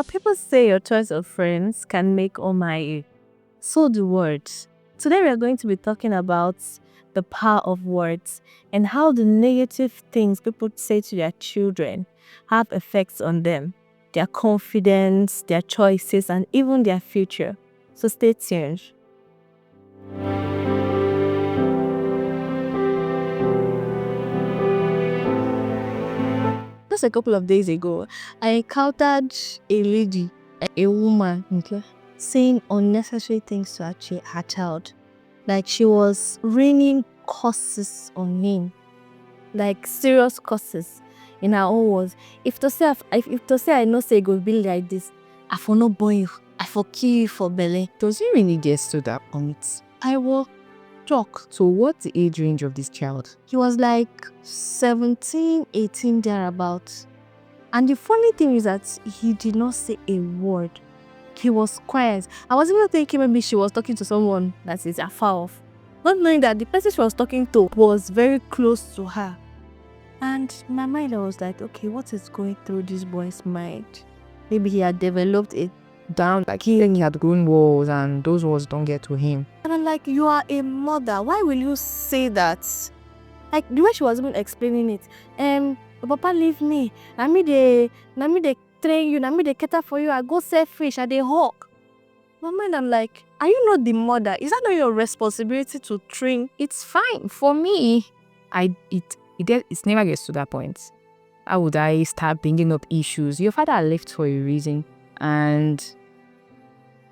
People say your choice of friends can make or mar you. So do words. Today we are going to be talking about the power of words and how the negative things people say to their children have effects on them, their confidence, their choices, and even their future. So stay tuned. Just a couple of days ago, I encountered a lady, a woman, okay, saying unnecessary things to her child. Like she was raining curses on him, like serious curses. In her own words, if to say I know say it go be like this, I for no born you, I for kill you for belly. Does it really get to that point? I will talk. So what's the age range of this child? He was like 17, 18 thereabouts. And the funny thing is that he did not say a word. He was quiet. I was even thinking maybe she was talking to someone that is afar off, not knowing that the person she was talking to was very close to her. And in my mind, I was like, okay, what is going through this boy's mind? Maybe he had developed it Down, like he had grown walls and those walls don't get to him. And I'm like, you are a mother. Why will you say that? Like the way she was even explaining it. Papa leave me. Na me they train you. Na me they cater for you. I go sell fish. I they hawk. My mind, I'm like, are you not the mother? Is that not your responsibility to train? It's fine for me. It never gets to that point. How would I start bringing up issues? Your father left for a reason, and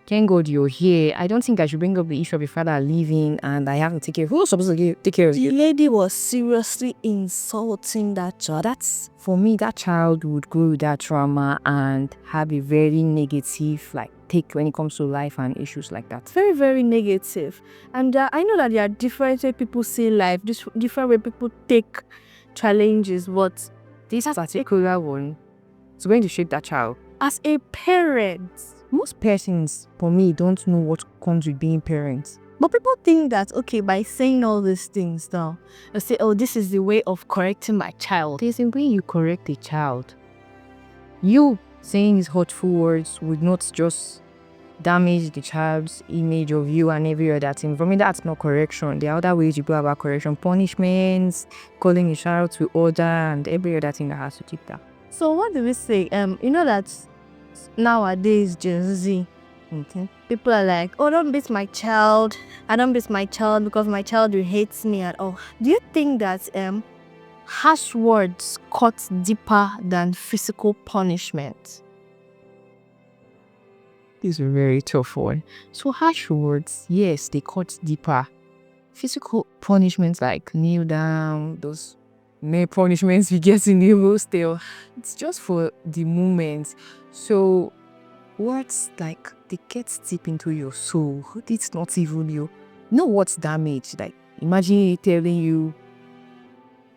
thank God you're here. I don't think I should bring up the issue of your father leaving and I have to take care. Who's supposed to take care of The you? lady was seriously insulting that child. That's For me, that child would grow with that trauma and have a very negative take when it comes to life and issues like that. very, very negative. And I know that there are different way people see life, different way people take challenges, but This particular one is going to shape that child. as a parent, Most persons, for me, don't know what comes with being parents. but people think that, okay, by saying all these things now, they say, oh, this is the way of correcting my child. There's a way you correct a child. You saying his hurtful words would not just damage the child's image of you and every other thing. For me, that's not correction. There are other ways you go about correction. Punishments, calling a child to order, and every other thing that has to keep that. So what do we say? You know that nowadays Gen Z, people are like, oh, don't beat my child. I don't beat my child because my child will hate me at all. Do you think that harsh words cut deeper than physical punishment? This is a very tough one. So harsh words, yes, they cut deeper. Physical punishments like kneel down, those mere punishments we get in evil still. It's just for the moment. So words like they get deep into your soul. It's not even you. Know what's damaged? Like imagine telling you,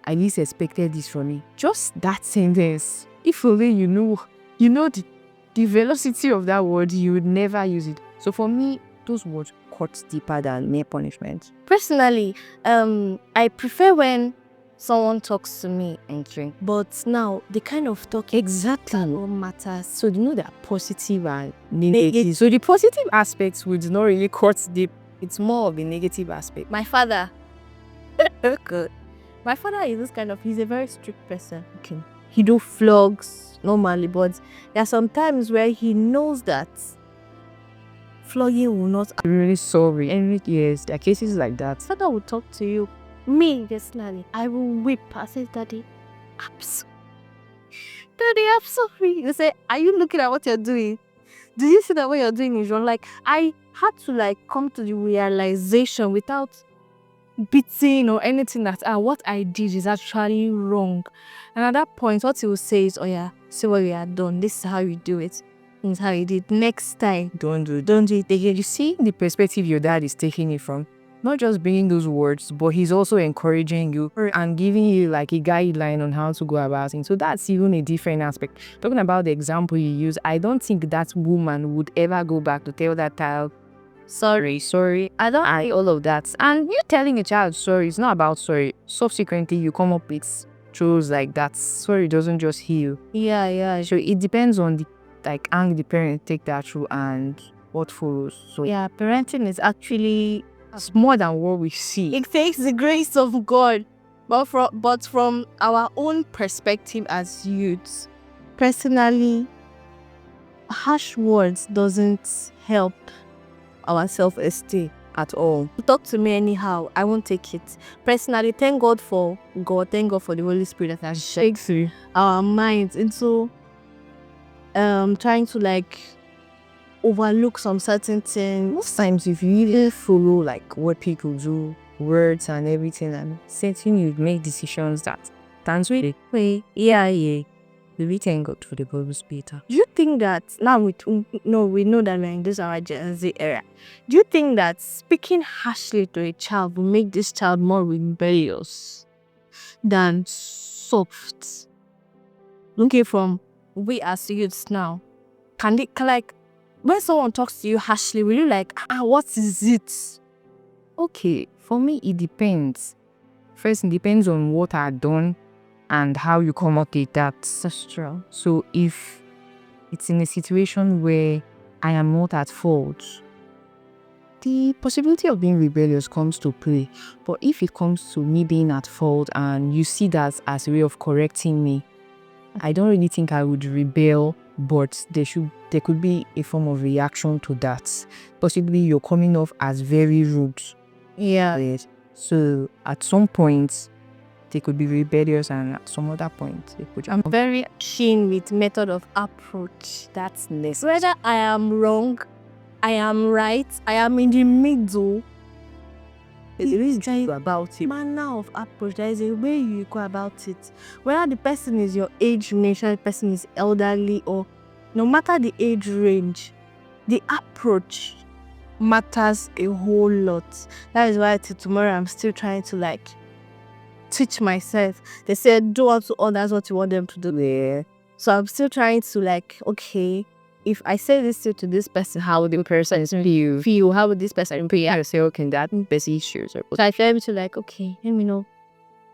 I least expected this from me. Just that sentence. If only you know the velocity of that word, you would never use it. So for me, those words cut deeper than mere punishment. Personally, I prefer when someone talks to me, Okay. but now the kind of talk Exactly. what matters. So you know there are positive and negative. So the positive aspects would not really cut deep. It's more of the negative aspect. My father, good. My father is this kind of, he's a very strict person. Okay. He do flogs normally, but there are some times where he knows that flogging will not. I'm really sorry. And yes, there are cases like that. Father will talk to you. Me personally, I will weep. I say, Daddy, I'm sorry. Daddy, I'm sorry. You say, are you looking at what you're doing? Do you see that what you're doing is wrong? Like, I had to come to the realization without beating or anything that what I did is actually wrong. And at that point, what he will say is, oh yeah, see what we have done. This is how you do it. This is how you did. Next time, Don't do don't do it again. You see the perspective your dad is taking it from. Not just bringing those words, but he's also encouraging you and giving you like a guideline on how to go about it. So that's even a different aspect. Talking about the example you use, I don't think that woman would ever go back to tell that child, sorry. I don't like all of that. And you telling a child sorry, it's not about sorry. Subsequently, you come up with truths like that. Sorry doesn't just heal. Yeah. So it depends on like how the parents take that through and what follows. So Yeah, parenting is actually, it's more than what we see. it takes the grace of God. But from our own perspective as youths, personally, harsh words doesn't help our self-esteem at all. Talk to me anyhow, I won't take it. Personally, thank God for God, thank God for the Holy Spirit that has shaped our minds into trying to like overlook some certain things. Most times, if you really follow like what people do, words and everything, and certain you make decisions that dance with way, yeah, we thank God for the Holy Spirit. Do you think that now we know that we're in this our Gen Z era? Do you think that speaking harshly to a child will make this child more rebellious than soft? Looking from we as youths now, can like when someone talks to you harshly, will you like what is it? Okay, for me it depends. First, it depends on what I done and how you come up with that. That's true. So if it's in a situation where I am not at fault, the possibility of being rebellious comes to play. But if it comes to me being at fault and you see that as a way of correcting me, I don't really think I would rebel, but there could be a form of reaction to that. Possibly you're coming off as very rude. Yeah. So at some point they could be rebellious, and at some other point they could. I'm very keen with method of approach. That's less. Whether I am wrong, I am right, I am in the middle. There is a about it. Manner of approach. There is a way you go about it. Whether the person is your age range, the person is elderly, or no matter the age range, the approach matters a whole lot. That is why till tomorrow I'm still trying to like teach myself. They said do unto others what you want them to do. Yeah. So I'm still trying to like, okay, if I say this to this person, how would the person feel? How would this person feel? I say, okay, that busy issues. So I try to like, okay, let me know.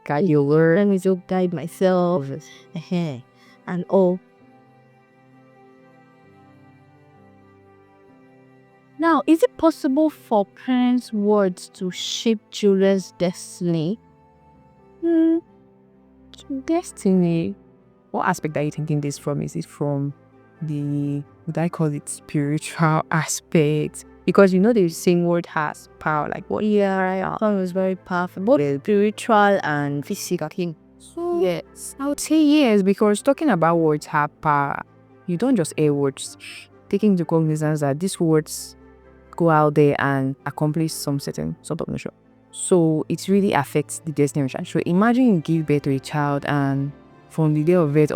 Guide you learn. Let me just guide myself. And all. Now, is it possible for parents' words to shape children's destiny? Destiny. What aspect are you thinking this from? Is it from the, would I call it spiritual aspect? Because the same word has power. Like what? Yeah, it was very powerful. Both spiritual and physical. So yes, I would say yes, because talking about words have power. You don't just hear words. Taking into cognizance that these words go out there and accomplish some certain sort of mission. So it really affects the destiny of a child. So imagine you give birth to a child, and from the day of birth,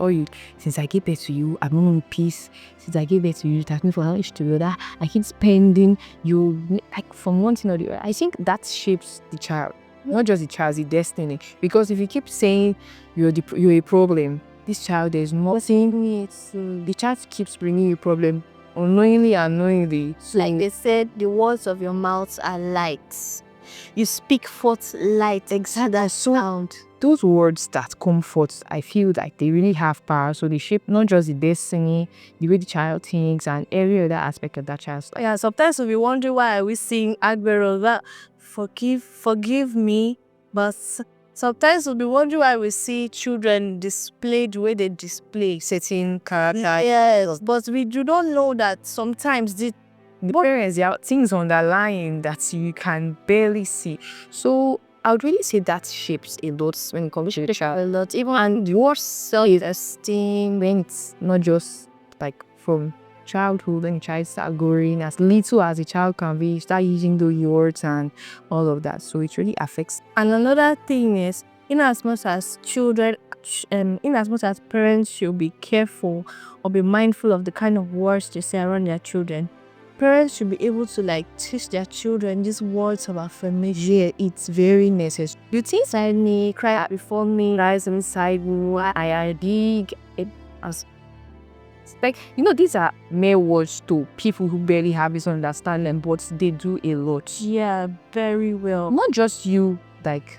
since I gave birth to you, I'm not in peace. Since I gave birth to you, take me from one age to the other. I keep spending you like from one thing or the other. I think that shapes the child, not just the child, the destiny. Because if you keep saying you're a problem, this child is not saying it. The child keeps bringing you problem unknowingly and knowingly. So, like they said, the words of your mouth are lights. You speak forth light, exactly sound. Those words that come forth, I feel like they really have power. So they shape not just the destiny, the way the child thinks, and every other aspect of that child's life. Yeah, sometimes we'll be wondering why are we seeing Admiral that forgive me, but sometimes we'll be wondering why we see children display the way they display certain characters. Yes, but we do not know that sometimes the parents, there are things underlying that you can barely see. So I would really say that shapes a lot when it comes to the child. A lot, even and your self-esteem, when it's not just like from childhood, when the child start growing, as little as a child can be, start using those words and all of that. So it really affects. And another thing is, in as much as parents should be careful or be mindful of the kind of words they say around their children, parents should be able to like teach their children these words of affirmation. Yeah, it's very necessary. You think inside me, cry out before me, rise inside me, I am big. Like, these are mere words to people who barely have this understanding, but they do a lot. Yeah, very well. Not just you, like,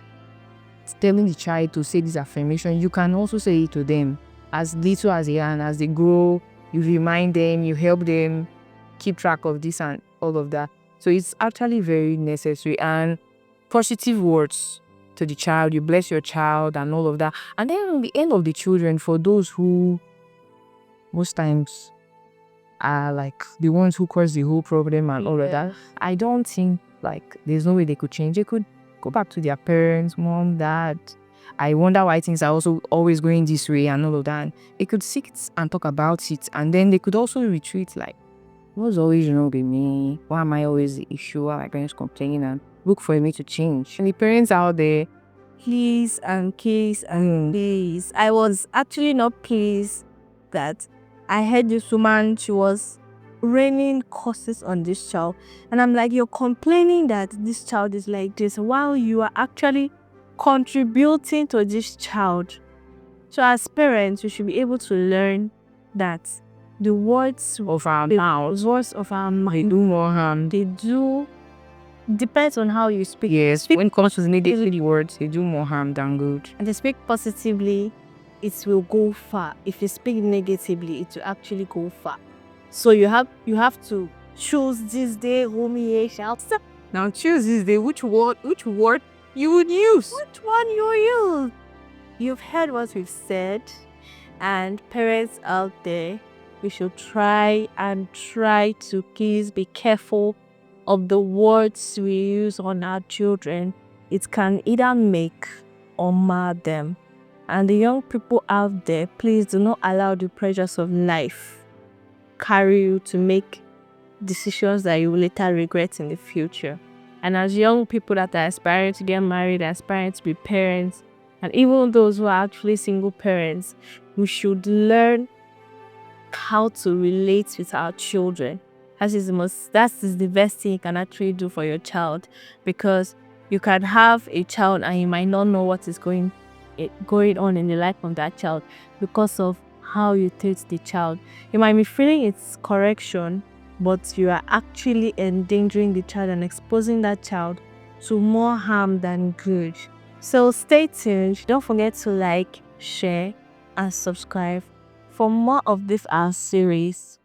telling the child to say this affirmation, you can also say it to them as little as they are, and as they grow you remind them, you help them keep track of this and all of that. So it's actually very necessary. And positive words to the child, you bless your child and all of that. And then at the end of the children, for those who most times are like the ones who cause the whole problem and all of that, I don't think like there's no way they could change. They could go back to their parents, mom, dad. I wonder why things are also always going this way and all of that. They could sit and talk about it, and then they could also retreat like, what's always wrong with me? Why am I always the issue? Why are my parents complaining and look for me to change? And the parents out there, Please and please and please. I was actually not pleased that I heard this woman, she was raining curses on this child. And I'm like, you're complaining that this child is like this while you are actually contributing to this child. So as parents, we should be able to learn that the words of our mouths, words of our mouth, they do more harm. they do depends on how you speak. Yes, when it comes to negative words, they do more harm than good. And to speak positively, it will go far. If you speak negatively, it will actually go far. So you have to choose this day whom ye shall serve. Now choose this day which word you would use. Which one you use? You've heard what we've said, and parents out there, we should try to please be careful of the words we use on our children. It can either make or mar them. And the young people out there, please do not allow the pressures of life carry you to make decisions that you will later regret in the future. And as young people that are aspiring to get married, aspiring to be parents, and even those who are actually single parents, we should learn how to relate with our children. That is the best thing you can actually do for your child, because you can have a child and you might not know what is going on in the life of that child because of how you treat the child. You might be feeling it's correction, but you are actually endangering the child and exposing that child to more harm than good. So stay tuned. Don't forget to like, share, and subscribe for more of this our series.